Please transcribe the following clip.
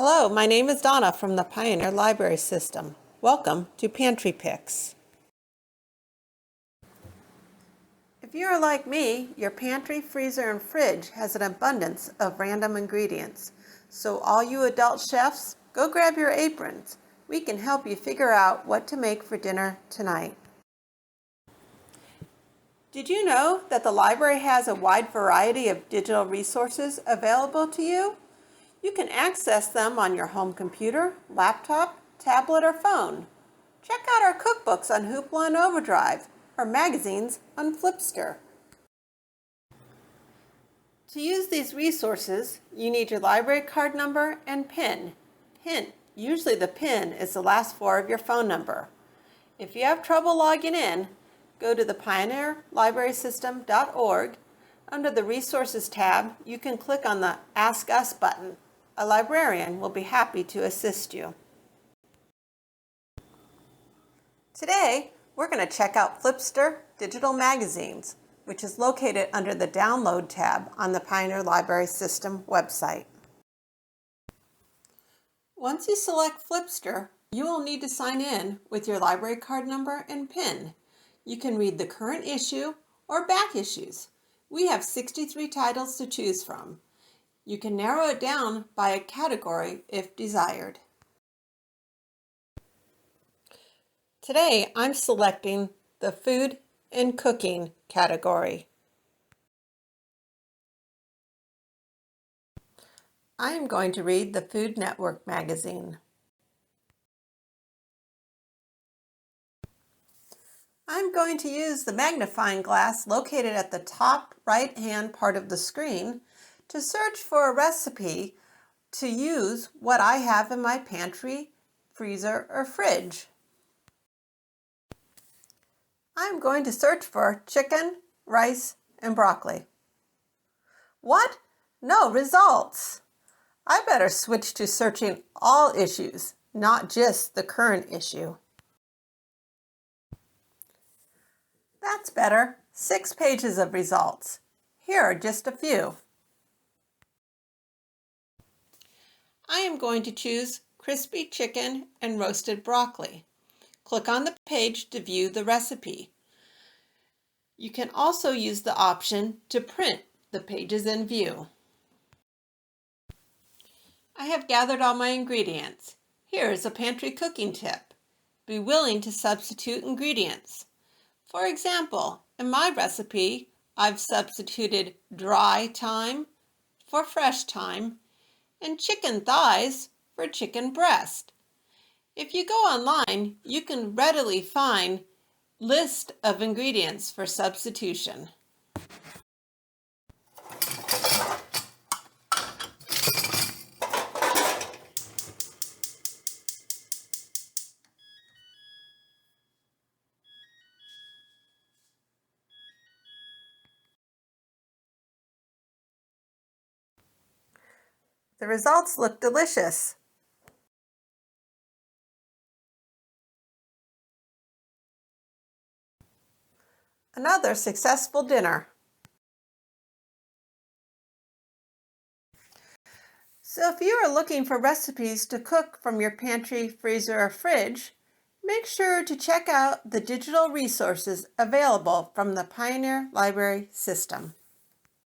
Hello, my name is Donna from the Pioneer Library System. Welcome to Pantry Picks. If you are like me, your pantry, freezer, and fridge has an abundance of random ingredients. So all you adult chefs, go grab your aprons. We can help you figure out what to make for dinner tonight. Did you know that the library has a wide variety of digital resources available to you? You can access them on your home computer, laptop, tablet, or phone. Check out our cookbooks on Hoopla and Overdrive, or magazines on Flipster. To use these resources, you need your library card number and PIN. Hint, usually the PIN is the last four of your phone number. If you have trouble logging in, go to the pioneerlibrarysystem.org. Under the Resources tab, you can click on the Ask Us button. A librarian will be happy to assist you. Today, we're going to check out Flipster Digital Magazines, which is located under the Download tab on the Pioneer Library System website. Once you select Flipster, you will need to sign in with your library card number and PIN. You can read the current issue or back issues. We have 63 titles to choose from. You can narrow it down by a category if desired. Today, I'm selecting the Food and Cooking category. I am going to read the Food Network magazine. I'm going to use the magnifying glass located at the top right-hand part of the screen to search for a recipe to use what I have in my pantry, freezer, or fridge. I'm going to search for chicken, rice, and broccoli. What? No results. I better switch to searching all issues, not just the current issue. That's better. 6 pages of results. Here are just a few. I am going to choose crispy chicken and roasted broccoli. Click on the page to view the recipe. You can also use the option to print the pages in view. I have gathered all my ingredients. Here is a pantry cooking tip. Be willing to substitute ingredients. For example, in my recipe, I've substituted dry thyme for fresh thyme and chicken thighs for chicken breast. If you go online, you can readily find list of ingredients for substitution. The results look delicious. Another successful dinner. So if you are looking for recipes to cook from your pantry, freezer, or fridge, make sure to check out the digital resources available from the Pioneer Library System.